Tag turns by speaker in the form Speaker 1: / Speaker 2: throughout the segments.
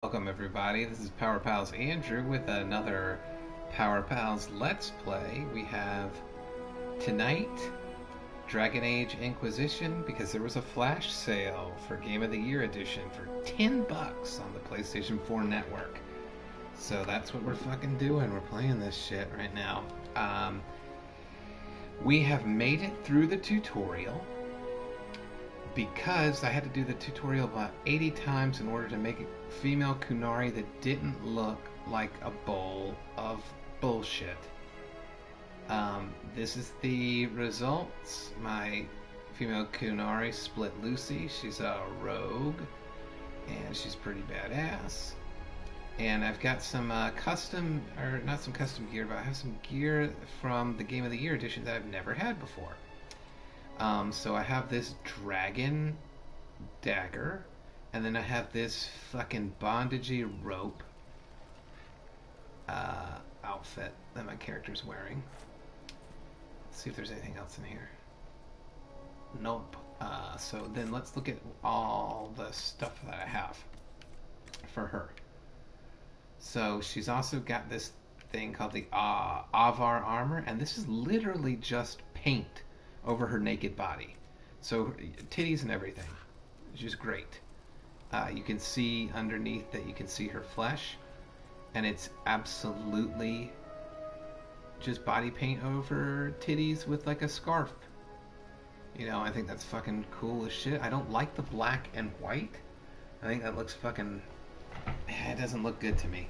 Speaker 1: Welcome everybody, this is Power Pals Andrew with another Power Pals Let's Play. We have tonight Dragon Age Inquisition because there was a flash sale for Game of the Year edition for $10 on the PlayStation 4 network. So that's what we're fucking doing, we're playing this shit right now. We have made it through the tutorial because I had to do the tutorial about 80 times in order to make a female Kunari that didn't look like a bowl of bullshit. This is the results. My female Kunari split Lucy. She's a rogue and she's pretty badass. And I've got some custom, or not some custom gear, but I have some gear from the Game of the Year edition that I've never had before. So I have this dragon dagger, and then I have this fucking bondagey rope outfit that my character's wearing. Let's see if there's anything else in here. Nope. So then let's look at all the stuff that I have for her. So she's also got this thing called the Avar armor, and this is literally just paint over her naked body. So titties and everything. It's just great. You can see underneath that you can see her flesh, and it's absolutely just body paint over titties with like a scarf. You know, I think that's fucking cool as shit. I don't like the black and white. I think that looks fucking... It doesn't look good to me,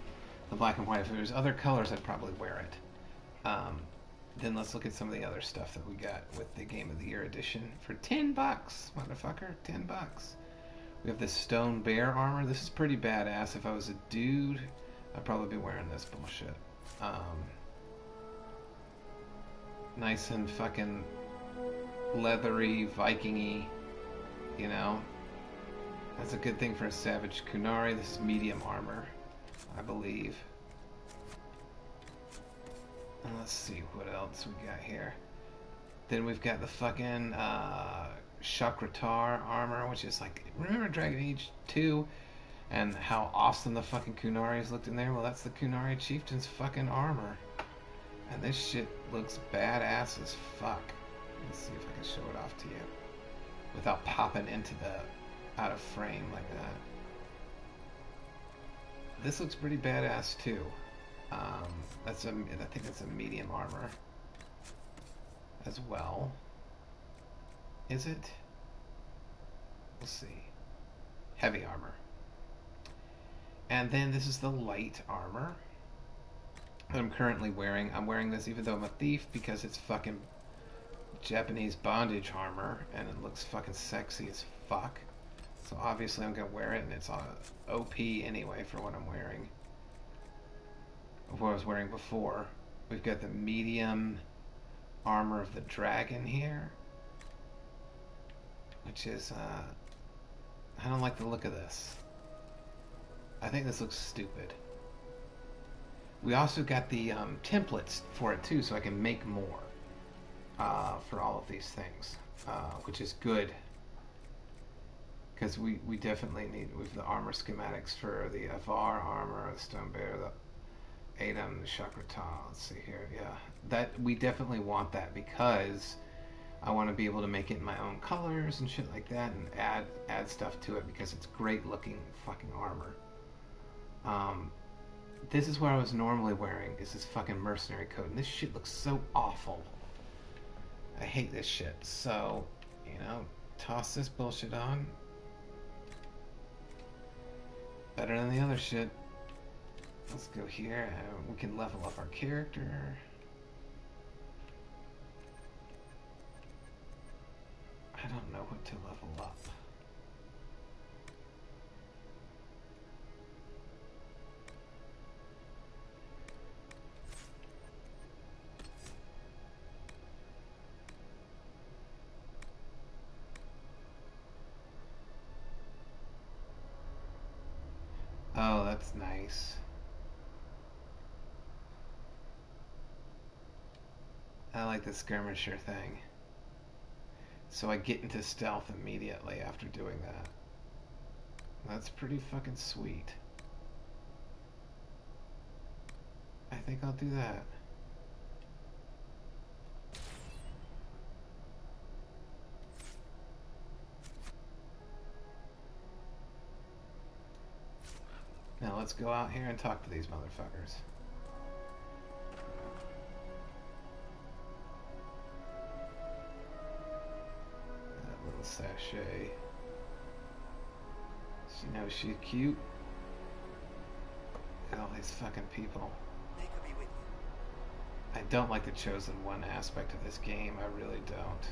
Speaker 1: the black and white. If there's other colors, I'd probably wear it. Then let's look at some of the other stuff that we got with the Game of the Year edition for $10, motherfucker, $10. We have this stone bear armor. This is pretty badass. If I was a dude, I'd probably be wearing this bullshit. Nice and fucking leathery, Viking-y, you know. That's a good thing for a savage Kunari. This is medium armor, I believe. And let's see what else we got here. Then we've got the fucking Chakratar armor, which is like, remember Dragon Age 2 and how awesome the fucking Kunaris looked in there? Well, that's the Kunari Chieftain's fucking armor. And this shit looks badass as fuck. Let's see if I can show it off to you without popping into the out of frame like that. This looks pretty badass too. I think that's a medium armor as well. Is it? We'll see. Heavy armor. And then this is the light armor that I'm currently wearing. I'm wearing this even though I'm a thief because it's fucking Japanese bondage armor and it looks fucking sexy as fuck. So obviously I'm gonna wear it, and it's OP anyway for what I'm wearing. What I was wearing before. We've got the medium armor of the dragon here, which is I don't like the look of this. I think this looks stupid. We also got the templates for it too, so I can make more for all of these things, which is good. Because we definitely need, with the armor schematics for the Avar armor, the Stone Bear, the Adam, the Chakratar. Let's see here. Yeah, that we definitely want that because I want to be able to make it in my own colors and shit like that, and add stuff to it because it's great looking fucking armor. This is what I was normally wearing. Is this fucking mercenary coat, and this shit looks so awful. I hate this shit. So, you know, toss this bullshit on. Better than the other shit. Let's go here, and we can level up our character. I don't know what to level up. Oh, that's nice. I like the skirmisher thing. So I get into stealth immediately after doing that. That's pretty fucking sweet. think I'll do that. Now let's go out here and talk to these motherfuckers. That little sachet. She knows she's cute. And all these fucking people.
Speaker 2: They could be with you.
Speaker 1: I don't like the chosen one aspect of this game. I really don't.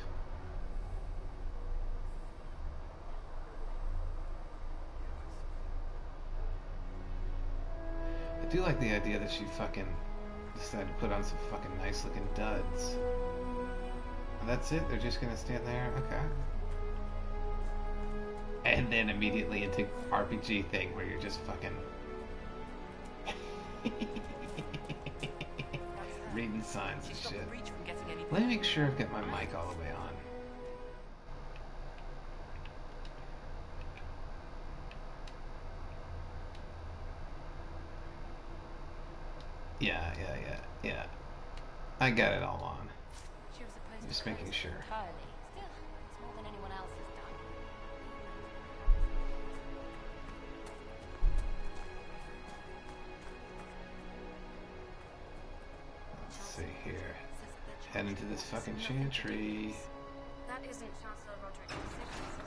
Speaker 1: I do like the idea that she fucking decided to put on some fucking nice looking duds. And that's it? They're just gonna stand there? Okay. And then immediately into RPG thing where you're just fucking reading signs and shit. Let me make sure I've got my mic all the way on. Yeah. I got it all on. Just making sure.
Speaker 3: Still, it's more than anyone else has done.
Speaker 1: Let's see here. Head into this fucking chantry.
Speaker 3: That isn't Chancellor Roderick's decision.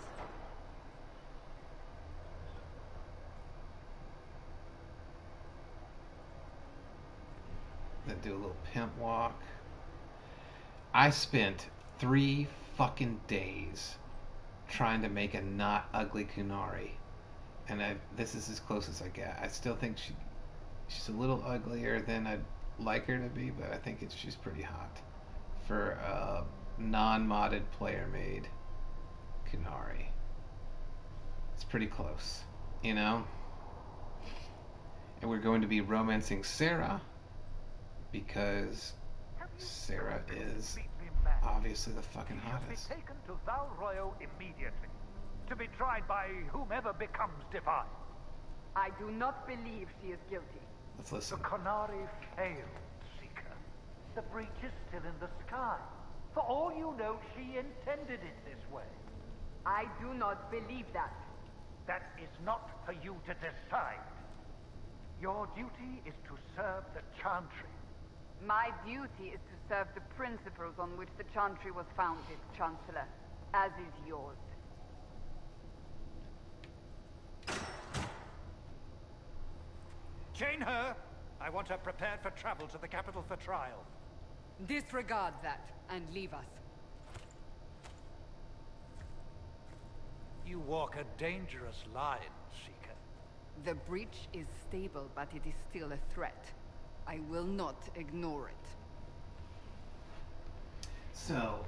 Speaker 1: Then do a little pimp walk. I spent 3 fucking days trying to make a not ugly Kunari, and this is as close as I get. I still think she's a little uglier than I'd like her to be, but I think she's pretty hot for a non-modded player-made Kunari. It's pretty close, you know. And we're going to be romancing Sarah, because Sarah is obviously the fucking hottest.
Speaker 4: Be taken to Val Royo immediately, to be tried by whomever becomes divine.
Speaker 5: I do not believe she is guilty.
Speaker 1: Let's
Speaker 4: The
Speaker 1: listen.
Speaker 4: Conari failed, Seeker. The breach is still in the sky. For all you know, she intended it this way.
Speaker 5: I do not believe that.
Speaker 4: That is not for you to decide. Your duty is to serve the Chantry.
Speaker 5: My duty is to serve the principles on which the Chantry was founded, Chancellor, as is yours.
Speaker 4: Chain her. I want her prepared for travel to the capital for trial.
Speaker 5: Disregard that and leave us.
Speaker 4: You walk a dangerous line, Seeker.
Speaker 5: The breach is stable, but it is still a threat. I will not ignore it.
Speaker 1: So,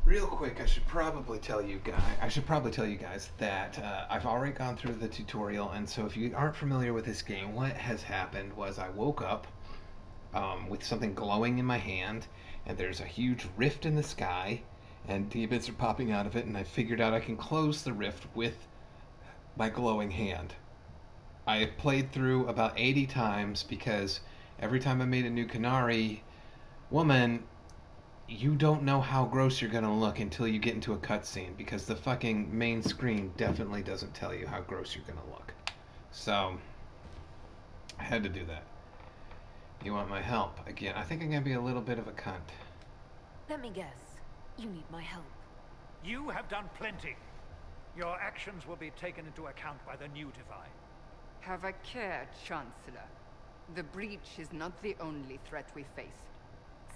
Speaker 1: real quick, I should probably tell you guys that I've already gone through the tutorial, and so if you aren't familiar with this game, what has happened was I woke up with something glowing in my hand, and there's a huge rift in the sky, and demons are popping out of it, and I figured out I can close the rift with my glowing hand. I played through about 80 times because every time I made a new Kunari woman, you don't know how gross you're gonna look until you get into a cutscene, because the fucking main screen definitely doesn't tell you how gross you're gonna look. So, I had to do that. You want my help? Again, I think I'm gonna be a little bit of a cunt.
Speaker 3: Let me guess. You need my help.
Speaker 4: You have done plenty. Your actions will be taken into account by the new divine.
Speaker 5: Have a care, Chancellor. The breach is not the only threat we face.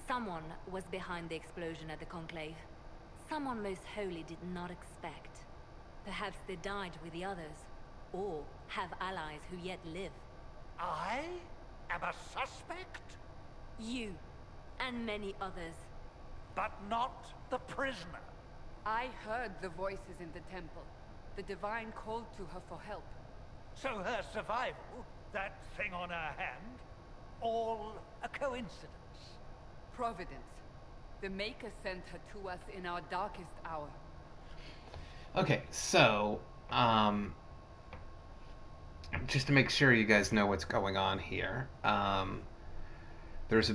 Speaker 3: Someone was behind the explosion at the Conclave. Someone most holy did not expect. Perhaps they died with the others, or have allies who yet live.
Speaker 4: I am a suspect,
Speaker 3: You, and many others.
Speaker 4: but not the prisoner.
Speaker 5: I heard the voices in the temple. The Divine called to her for help.
Speaker 4: So her survival, that thing on her hand, all a coincidence.
Speaker 5: Providence. The Maker sent her to us in our darkest hour.
Speaker 1: Okay, so just to make sure you guys know what's going on here, there's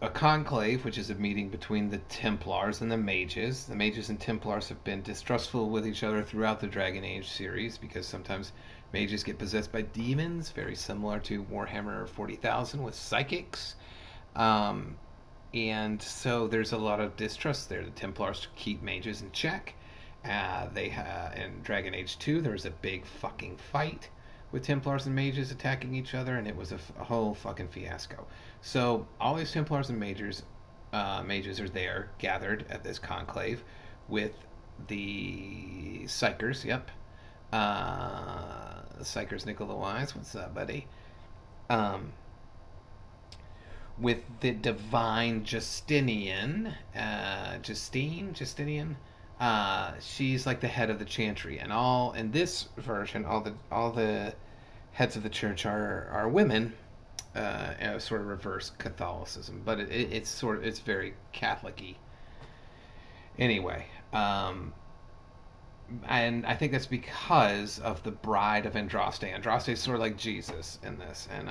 Speaker 1: a conclave, which is a meeting between the Templars and the Mages. The Mages and Templars have been distrustful with each other throughout the Dragon Age series because sometimes mages get possessed by demons, very similar to Warhammer 40,000 with psychics. And so there's a lot of distrust there. The Templars keep mages in check. In Dragon Age 2, there was a big fucking fight with Templars and mages attacking each other, and it was a whole fucking fiasco. So all these Templars and mages are there, gathered at this conclave with the Psychers. Yep, Psychers Nicola Wise. What's up, buddy? With the divine Justinian, Justinian. She's like the head of the chantry, and in this version, all the heads of the church are women, sort of reverse Catholicism, but it's very Catholic-y. Anyway, and I think that's because of the bride of Andraste. Andraste is sort of like Jesus in this, and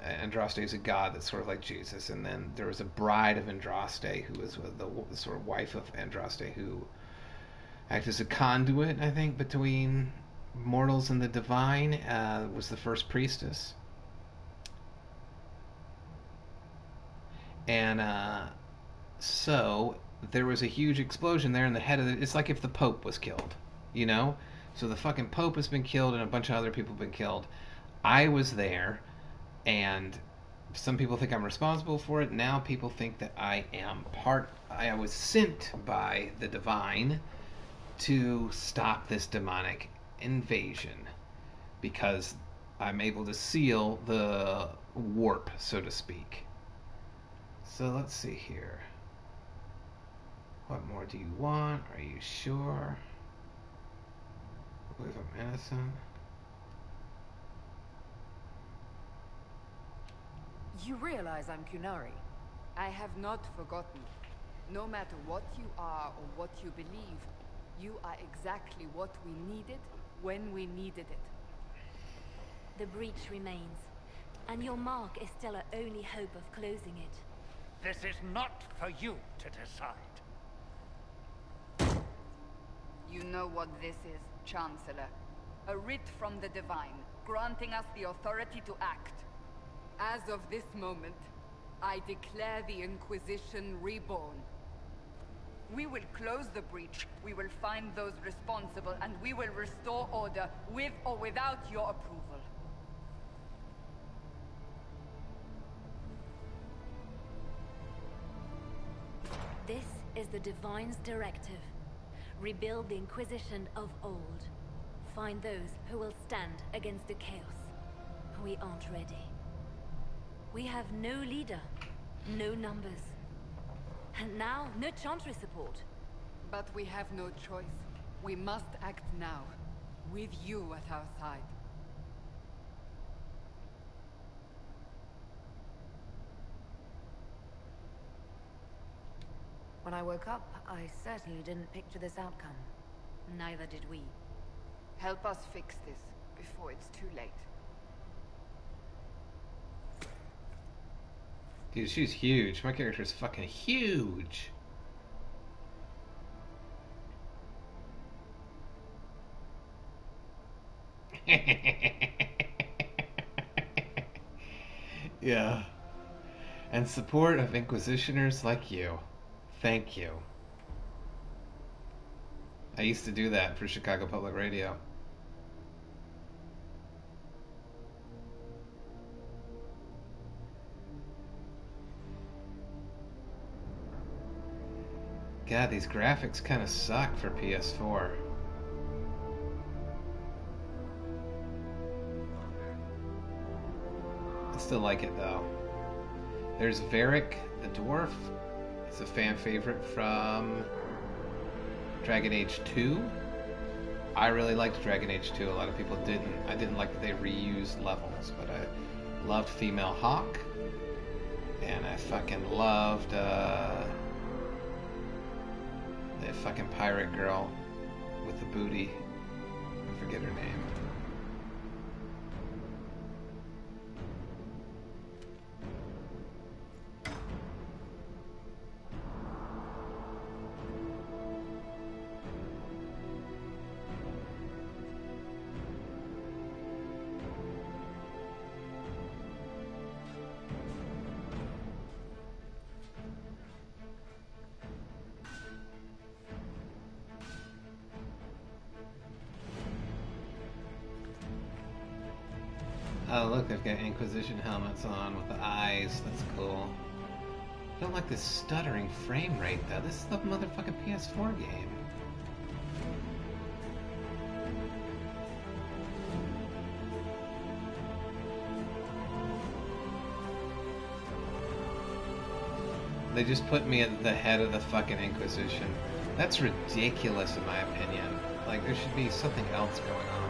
Speaker 1: Andraste is a god that's sort of like Jesus. And then there was a bride of Andraste who was the sort of wife of Andraste who acted as a conduit, I think, between mortals and the divine. Was the first priestess, and so there was a huge explosion there, and the head of it's like if the Pope was killed. So the fucking Pope has been killed and a bunch of other people have been killed. I was there, and some people think I'm responsible for it. Now people think that I was sent by the divine to stop this demonic invasion because I'm able to seal the warp, so to speak. So let's see here. What more do you want? Are you sure? I believe I'm innocent.
Speaker 6: You realize I'm Kunari.
Speaker 5: I have not forgotten. No matter what you are or what you believe, you are exactly what we needed when we needed it.
Speaker 3: The breach remains, and your mark is still our only hope of closing it.
Speaker 4: This is not for you to decide.
Speaker 5: You know what this is, Chancellor. A writ from the Divine, granting us the authority to act. As of this moment, I declare the Inquisition reborn. We will close the breach, we will find those responsible, and we will restore order, with or without your approval.
Speaker 3: This is the Divine's directive. Rebuild the Inquisition of old. Find those who will stand against the chaos. We aren't ready. We have no leader, no numbers. And now, no Chantry support.
Speaker 5: But we have no choice. We must act now, with you at our side.
Speaker 6: When I woke up, I certainly didn't picture this outcome.
Speaker 3: Neither did we.
Speaker 5: Help us fix this, before it's too late.
Speaker 1: Dude, she's huge. My character's fucking huge. Yeah. And support of Inquisitioners like you. Thank you. I used to do that for Chicago Public Radio. God, these graphics kind of suck for PS4. I still like it though. There's Varric the Dwarf. It's a fan favorite from Dragon Age 2. I really liked Dragon Age 2. A lot of people didn't. I didn't like that they reused levels, but I loved Female Hawk. And I fucking loved the fucking pirate girl with the booty. forget her name. Oh look, they've got Inquisition helmets on with the eyes. That's cool. I don't like this stuttering frame rate though. This is the motherfucking PS4 game. They just put me at the head of the fucking Inquisition. That's ridiculous in my opinion. Like, there should be something else going on.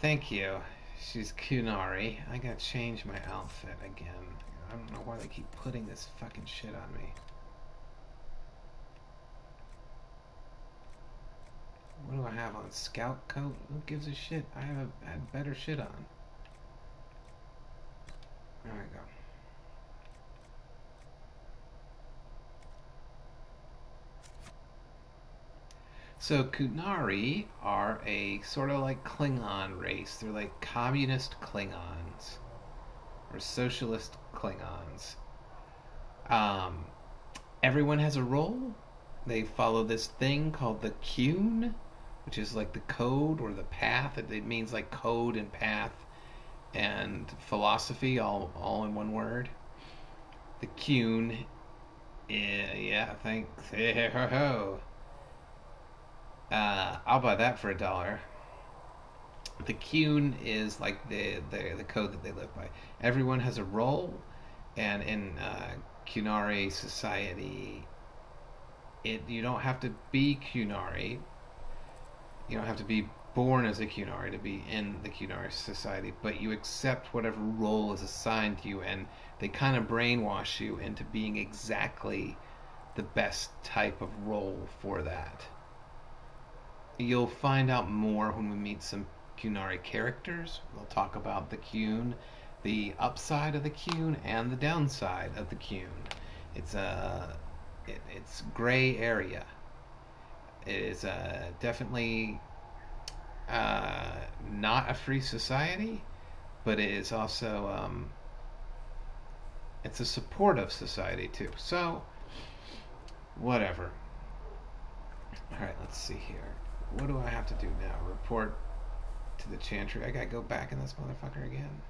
Speaker 1: Thank you. She's Kunari. I gotta change my outfit again. I don't know why they keep putting this fucking shit on me. What do I have on? Scout coat? Who gives a shit? I had better shit on. There we go. So Kunari are a sort of like Klingon race. They're like communist Klingons. Or socialist Klingons. Everyone has a role. They follow this thing called the Qun, which is like the code or the path. It means like code and path and philosophy all in one word. The Qun, yeah, thanks. I'll buy that for $1. The Qun is like the code that they live by. Everyone has a role, and in Qunari society, you don't have to be Qunari. You don't have to be born as a Qunari to be in the Qunari society, but you accept whatever role is assigned to you, and they kind of brainwash you into being exactly the best type of role for that. You'll find out more when we meet some Qunari characters. We'll talk about the Qun, the upside of the Qun, and the downside of the Qun. It's gray area. It is definitely not a free society, but it is also it's a supportive society too. So whatever. All right, let's see here. What do I have to do now? Report to the Chantry. I gotta go back in this motherfucker again.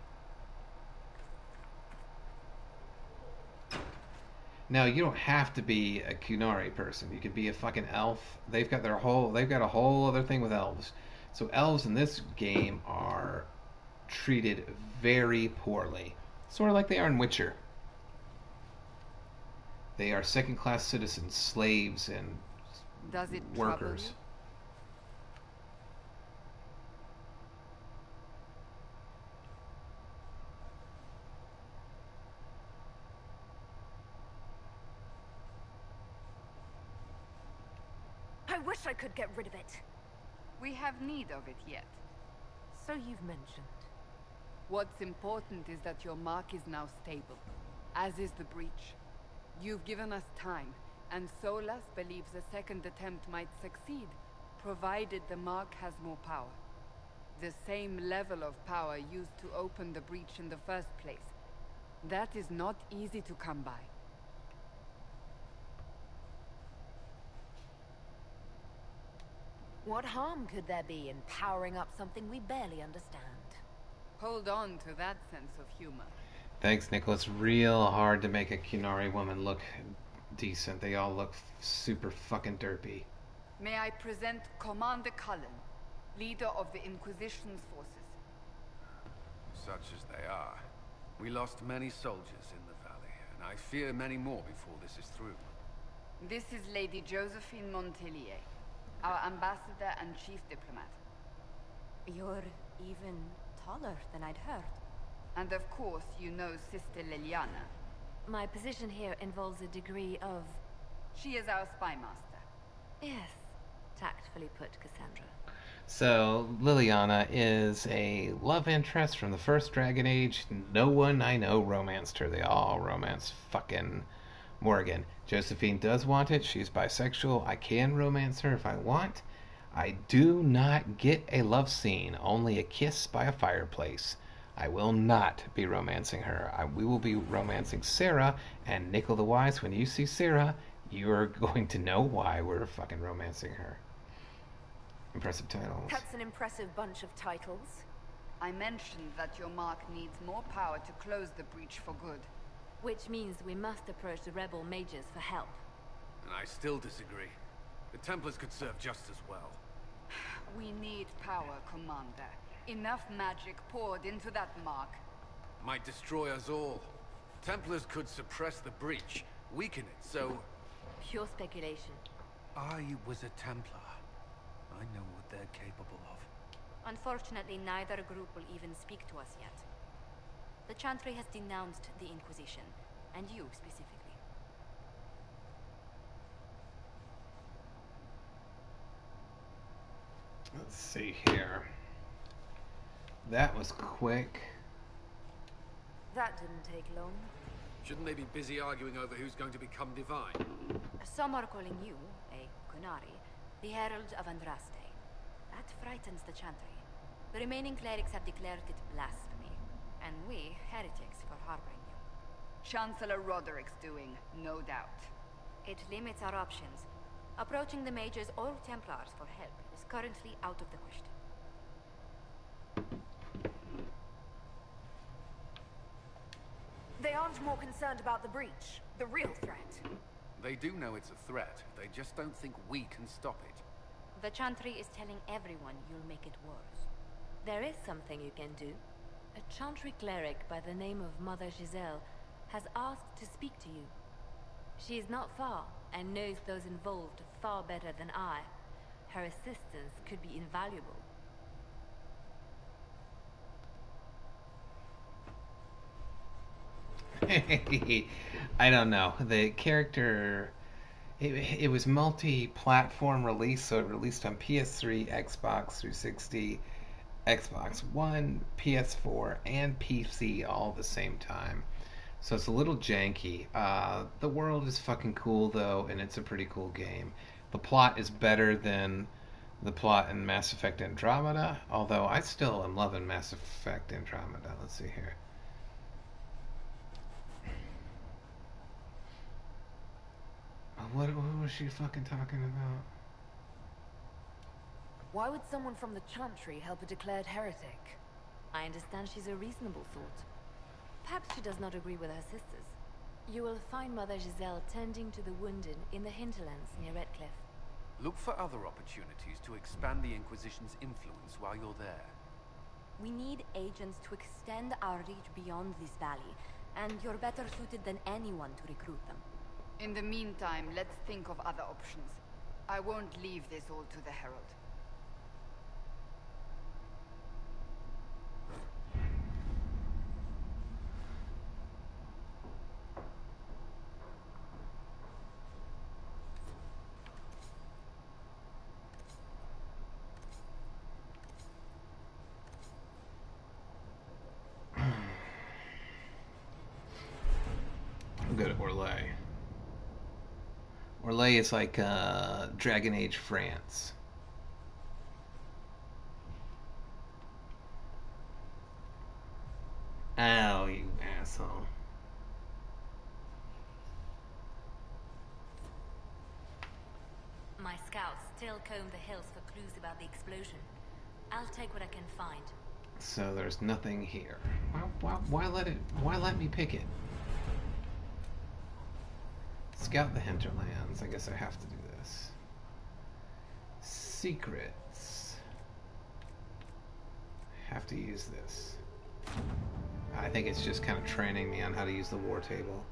Speaker 1: Now, you don't have to be a Qunari person. You could be a fucking elf. They've got a whole other thing with elves. So elves in this game are treated very poorly. Sort of like they are in Witcher. They are second-class citizens, slaves, and
Speaker 5: Does it
Speaker 1: workers.
Speaker 6: I wish I could get rid of it.
Speaker 5: We have need of it yet.
Speaker 6: So you've mentioned.
Speaker 5: What's important is that your mark is now stable, as is the breach. You've given us time, and Solas believes a second attempt might succeed, provided the mark has more power. The same level of power used to open the breach in the first place. That is not easy to come by.
Speaker 6: What harm could there be in powering up something we barely understand?
Speaker 5: Hold on to that sense of humor.
Speaker 1: Thanks, Nickel. It's real hard to make a Qunari woman look decent. They all look super fucking derpy.
Speaker 5: May I present Commander Cullen, leader of the Inquisition's forces.
Speaker 7: Such as they are. We lost many soldiers in the valley, and I fear many more before this is through.
Speaker 5: This is Lady Josephine Montelier, our ambassador and chief diplomat.
Speaker 6: You're even taller than I'd heard.
Speaker 5: And of course, you know Sister Liliana.
Speaker 3: My position here involves a degree of...
Speaker 5: She is our spy master.
Speaker 3: Yes, tactfully put, Cassandra.
Speaker 1: So, Liliana is a love interest from the first Dragon Age. No one I know romanced her. They all romance fucking Morgan. Josephine does want it. She's bisexual. I can romance her if I want. I do not get a love scene, only a kiss by a fireplace. I will not be romancing her. We will be romancing Sarah, and Nickel the Wise, when you see Sarah, you're going to know why we're fucking romancing her. Impressive titles.
Speaker 6: That's an impressive bunch of titles.
Speaker 5: I mentioned that your mark needs more power to close the breach for good.
Speaker 3: Which means we must approach the rebel mages for help.
Speaker 7: And I still disagree. The Templars could serve just as well.
Speaker 5: We need power, Commander. Enough magic poured into that mark.
Speaker 7: Might destroy us all. Templars could suppress the breach, weaken it, so...
Speaker 3: Pure speculation.
Speaker 7: I was a Templar. I know what they're capable of.
Speaker 8: Unfortunately, neither group will even speak to us yet. The Chantry has denounced the Inquisition, and you specifically.
Speaker 1: Let's see here. That was quick.
Speaker 6: That didn't take long.
Speaker 7: Shouldn't they be busy arguing over who's going to become divine?
Speaker 8: Some are calling you, a Kunari, the Herald of Andraste. That frightens the Chantry. The remaining clerics have declared it blasphemy, and we, heretics, for harboring you.
Speaker 5: Chancellor Roderick's doing, no doubt.
Speaker 8: It limits our options. Approaching the mages or Templars for help is currently out of the question.
Speaker 6: They aren't more concerned about the breach, the real threat.
Speaker 7: They do know it's a threat. They just don't think we can stop it.
Speaker 8: The Chantry is telling everyone you'll make it worse.
Speaker 3: There is something you can do. A Chantry cleric by the name of Mother Giselle has asked to speak to you. She is not far, and knows those involved far better than I. Her assistance could be invaluable.
Speaker 1: I don't know. The character... It was multi-platform release, so it released on PS3, Xbox 360, Xbox One, PS4, and PC all at the same time. So it's a little janky. The world is fucking cool, though, and it's a pretty cool game. The plot is better than the plot in Mass Effect Andromeda, although I still am loving Mass Effect Andromeda. Let's see here. What was she fucking talking about?
Speaker 6: Why would someone from the Chantry help a declared heretic?
Speaker 3: I understand she's a reasonable thought. Perhaps she does not agree with her sisters. You will find Mother Giselle tending to the wounded in the hinterlands near Redcliffe.
Speaker 7: Look for other opportunities to expand the Inquisition's influence while you're there.
Speaker 8: We need agents to extend our reach beyond this valley, and you're better suited than anyone to recruit them.
Speaker 5: In the meantime, let's think of other options. I won't leave this all to the Herald.
Speaker 1: Go to Orlais. Orlais is like Dragon Age France. Oh, you asshole.
Speaker 3: My scouts still comb the hills for clues about the explosion. I'll take what I can find.
Speaker 1: So there's nothing here. Why let me pick it? Scout the hinterlands. I guess I have to do this. Secrets. Have to use this. I think it's just kind of training me on how to use the war table.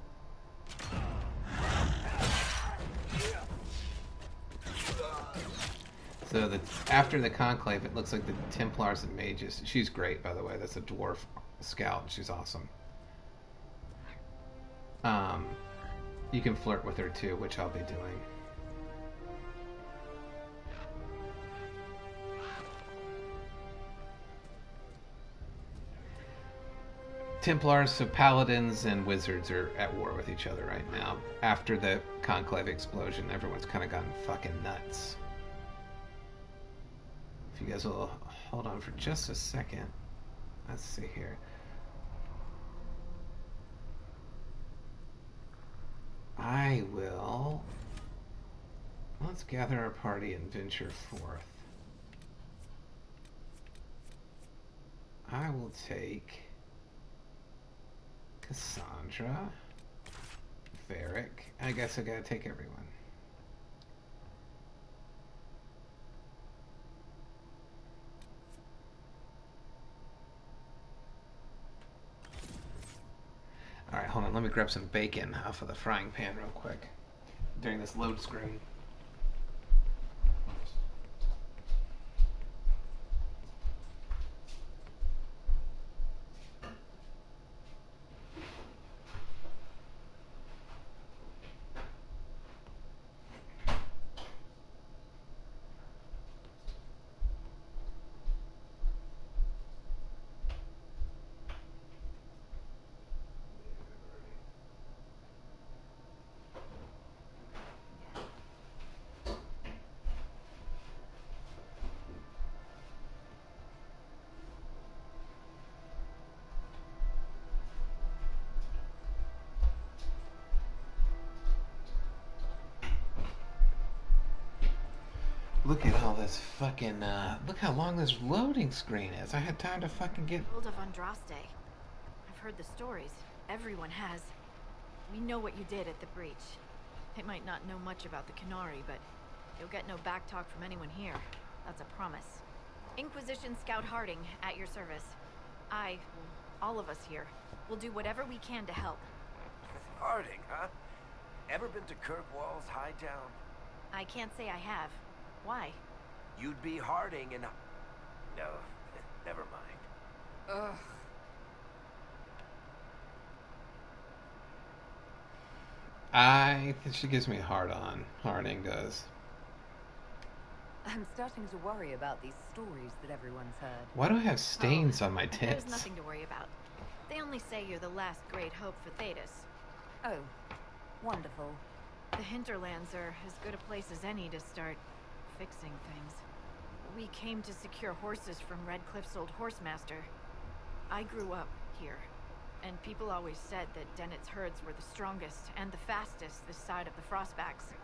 Speaker 1: So after the Conclave, it looks like the Templars and Mages. She's great, by the way. That's a dwarf scout. She's awesome. You can flirt with her too, which I'll be doing. Templars, so paladins and wizards are at war with each other right now. After the Conclave explosion, everyone's kind of gotten fucking nuts. If you guys will hold on for just a second. Let's see here. I will... Let's gather our party and venture forth. I will take Cassandra, Varric. I guess I gotta take everyone. Alright, hold on. Let me grab some bacon off of the frying pan real quick during this load screen. Look at all this fucking, look how long this loading screen is. I had time to fucking get...
Speaker 9: Guild of Andraste. I've heard the stories. Everyone has. We know what you did at the breach. They might not know much about the Qunari, but you'll get no backtalk from anyone here. That's a promise. Inquisition Scout Harding, at your service. All of us here, will do whatever we can to help.
Speaker 2: Harding, huh? Ever been to Kirkwall's Hightown?
Speaker 9: I can't say I have. Why?
Speaker 2: You'd be Harding and... No, never mind.
Speaker 5: Ugh.
Speaker 1: I think she gives me a hard on. Harding does.
Speaker 10: I'm starting to worry about these stories that everyone's heard.
Speaker 1: Why do I have stains on my tits?
Speaker 9: There's nothing to worry about. They only say you're the last great hope for Thetis.
Speaker 10: Oh, wonderful.
Speaker 9: The hinterlands are as good a place as any to start fixing things. We came to secure horses from Redcliffe's old horsemaster. I grew up here, and people always said that Dennett's herds were the strongest and the fastest this side of the Frostbacks.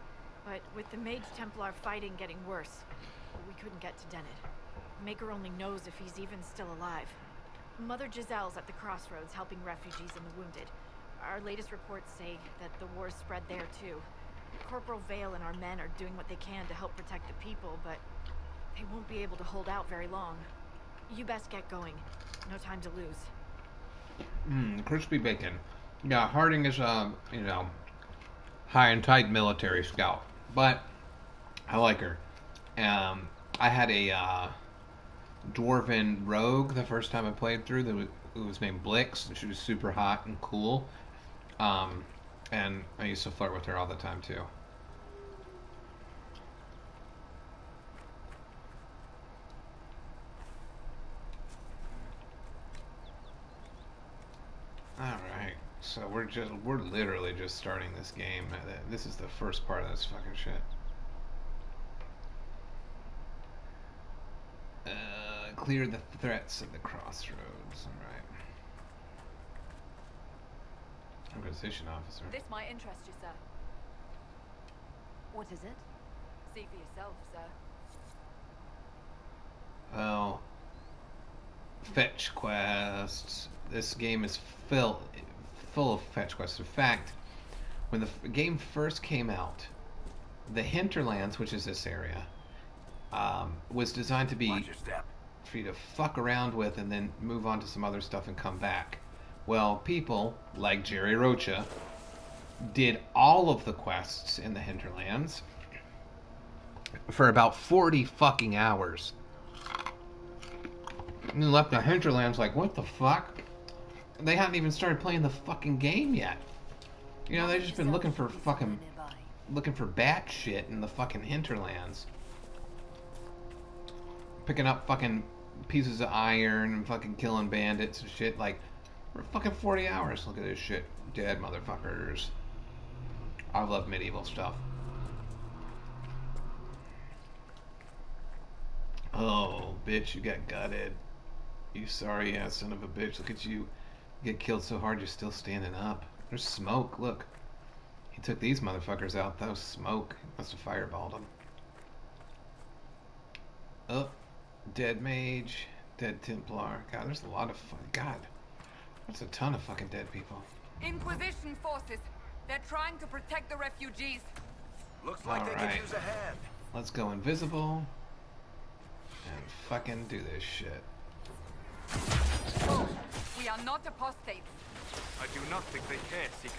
Speaker 9: But with the Mage Templar fighting getting worse, we couldn't get to Dennett. Maker only knows if he's even still alive. Mother Giselle's at the crossroads helping refugees and the wounded. Our latest reports say that the war's spread there too. Corporal Vale and our men are doing what they can to help protect the people, but they won't be able to hold out very long. You best get going. No time to lose.
Speaker 1: Crispy bacon. Yeah, Harding is high and tight military scout, but I like her. I had a dwarven rogue the first time I played through. That was named Blix, and she was super hot and cool. And I used to flirt with her all the time too. Alright, so we're literally just starting this game. This is the first part of this fucking shit. Clear the threats of the crossroads. Alright. Inquisition officer.
Speaker 5: This might interest you, sir.
Speaker 10: What is it?
Speaker 5: See for yourself, sir.
Speaker 1: Oh. Fetch quests. This game is full of fetch quests. In fact, when the game first came out, the hinterlands, which is this area, was designed to be for you to fuck around with and then move on to some other stuff and come back. Well, people like Jerry Rocha did all of the quests in the hinterlands for about 40 fucking hours. And left the hinterlands like, what the fuck? They hadn't even started playing the fucking game yet. You know, they've just been looking for bat shit in the fucking hinterlands. Picking up fucking pieces of iron and fucking killing bandits and shit. Like, for fucking 40 hours. Look at this shit. Dead motherfuckers. I love medieval stuff. Oh, bitch, you got gutted. You sorry ass son of a bitch. Look at you. You get killed so hard you're still standing up. There's smoke, look. He took these motherfuckers out. That was smoke. Must have fireballed them. Oh, dead mage, dead Templar. God, there's a lot of God, that's a ton of fucking dead people.
Speaker 5: Inquisition forces. They're trying to protect the refugees.
Speaker 2: Looks like they could use a hand.
Speaker 1: Let's go invisible and fucking do this shit.
Speaker 5: Oh, we are not apostates.
Speaker 11: I do not think they care, Seeker.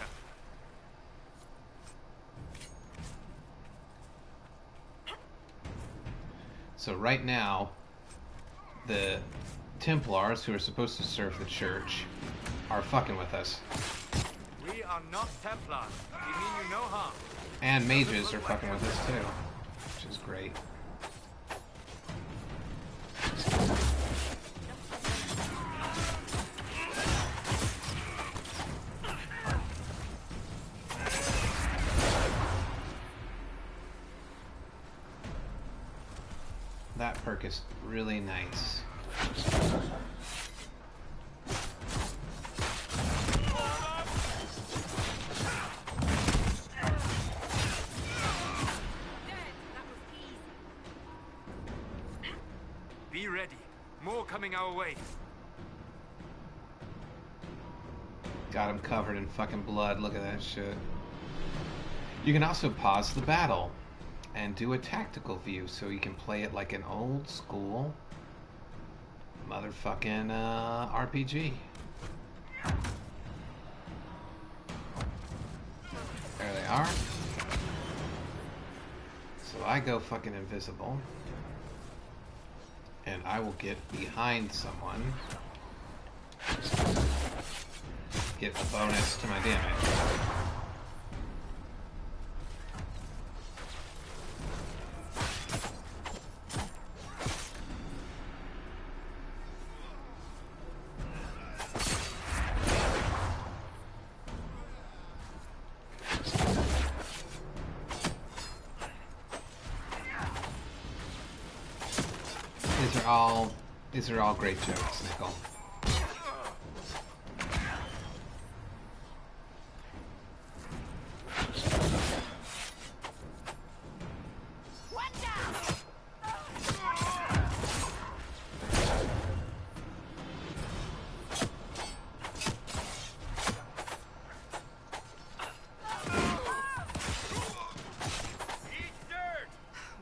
Speaker 1: So right now, the Templars, who are supposed to serve the church, are fucking with us.
Speaker 11: We are not Templars. We mean you no harm.
Speaker 1: And mages are fucking with us too, which is great. That perk is really nice.
Speaker 11: Be ready. More coming our way.
Speaker 1: Got him covered in fucking blood. Look at that shit. You can also pause the battle and do a tactical view, so you can play it like an old school motherfucking RPG. There they are. So I go fucking invisible, and I will get behind someone, get a bonus to my damage. These are all great jokes, Nickel.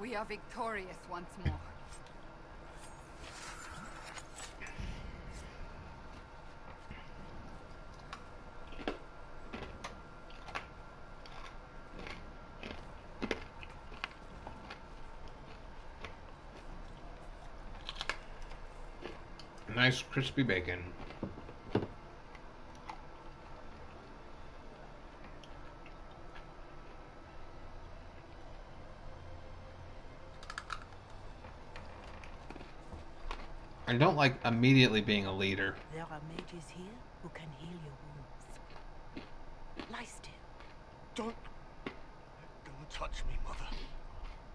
Speaker 5: We are victorious once more.
Speaker 1: Nice crispy bacon. I don't like immediately being a leader.
Speaker 12: There are mages here who can heal your wounds. Lie still.
Speaker 11: Don't touch me, Mother.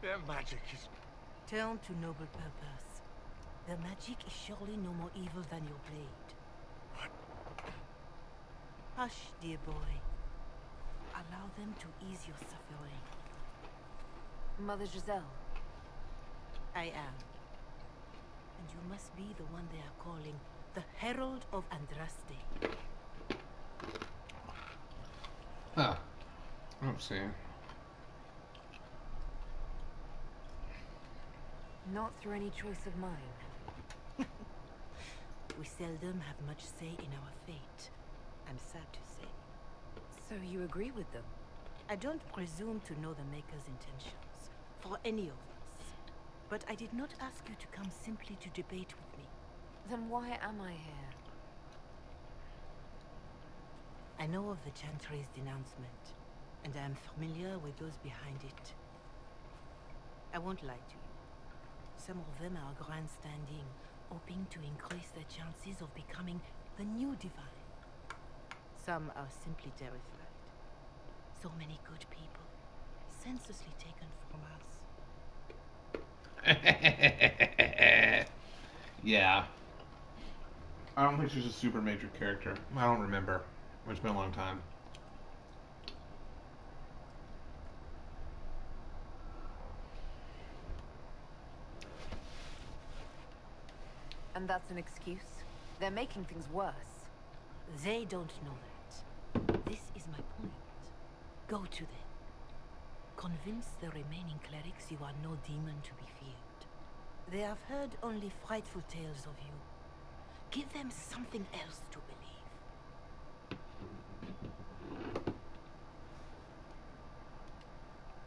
Speaker 11: Their magic is...
Speaker 12: Turn to noble purpose. Their magic is surely no more evil than your blade.
Speaker 11: What?
Speaker 12: Hush, dear boy. Allow them to ease your suffering.
Speaker 10: Mother Giselle.
Speaker 12: I am. And you must be the one they are calling the Herald of Andraste.
Speaker 1: Huh. I don't see.
Speaker 10: Not through any choice of mine.
Speaker 12: We seldom have much say in our fate, I'm sad to say.
Speaker 10: So you agree with them?
Speaker 12: I don't presume to know the Maker's intentions, for any of us. But I did not ask you to come simply to debate with me.
Speaker 10: Then why am I here?
Speaker 12: I know of the Chantry's denouncement, and I am familiar with those behind it. I won't lie to you. Some of them are grandstanding, hoping to increase their chances of becoming the new divine. Some are simply terrified. So many good people, senselessly taken from us.
Speaker 1: Yeah. I don't think she's a super major character. I don't remember. It's been a long time.
Speaker 10: And that's an excuse? They're making things worse.
Speaker 12: They don't know that. This is my point. Go to them. Convince the remaining clerics you are no demon to be feared. They have heard only frightful tales of you. Give them something else to believe.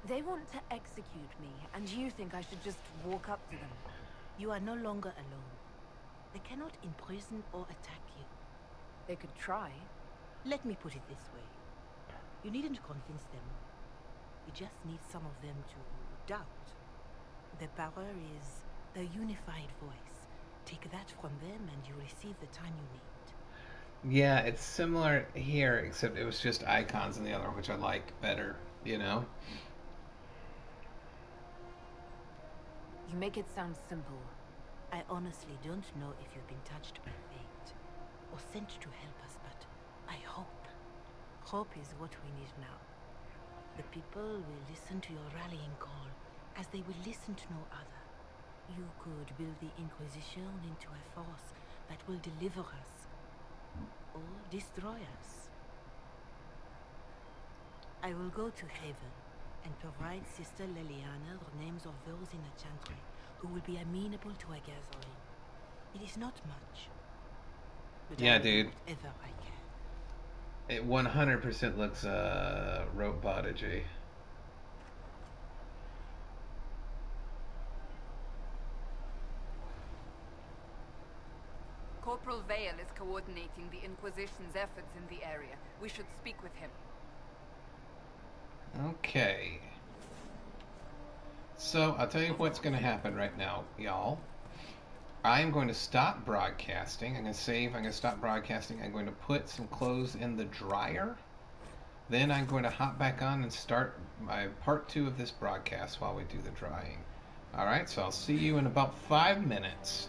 Speaker 10: They want to execute me, and you think I should just walk up to them?
Speaker 12: You are no longer alone. They cannot imprison or attack you.
Speaker 10: They could try.
Speaker 12: Let me put it this way. You needn't convince them. You just need some of them to doubt. Their power is a unified voice. Take that from them and you receive the time you need.
Speaker 1: Yeah, it's similar here, except it was just icons in the other one, which I like better, you know?
Speaker 10: You make it sound simple.
Speaker 12: I honestly don't know if you've been touched by fate, or sent to help us, but I hope. Hope is what we need now. The people will listen to your rallying call, as they will listen to no other. You could build the Inquisition into a force that will deliver us, or destroy us. I will go to Haven, and provide Sister Leliana the names of those in the Chantry who will be amenable to a gathering. It is not much. But
Speaker 1: Yeah,
Speaker 12: I will do
Speaker 1: dude.
Speaker 12: whatever I can.
Speaker 1: It 100% looks rope bodigy.
Speaker 5: Corporal Vale is coordinating the Inquisition's efforts in the area. We should speak with him.
Speaker 1: Okay. So, I'll tell you what's going to happen right now, y'all. I'm going to stop broadcasting. I'm going to save. I'm going to stop broadcasting. I'm going to put some clothes in the dryer. Then I'm going to hop back on and start my part 2 of this broadcast while we do the drying. Alright, so I'll see you in about 5 minutes.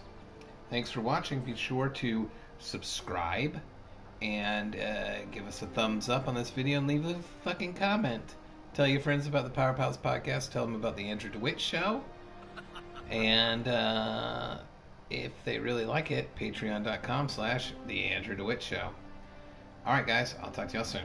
Speaker 1: Thanks for watching. Be sure to subscribe and give us a thumbs up on this video and leave a fucking comment. Tell your friends about the Power Pals podcast. Tell them about the Andrew DeWitt Show. And if they really like it, patreon.com/the Andrew DeWitt Show. Alright guys, I'll talk to y'all soon.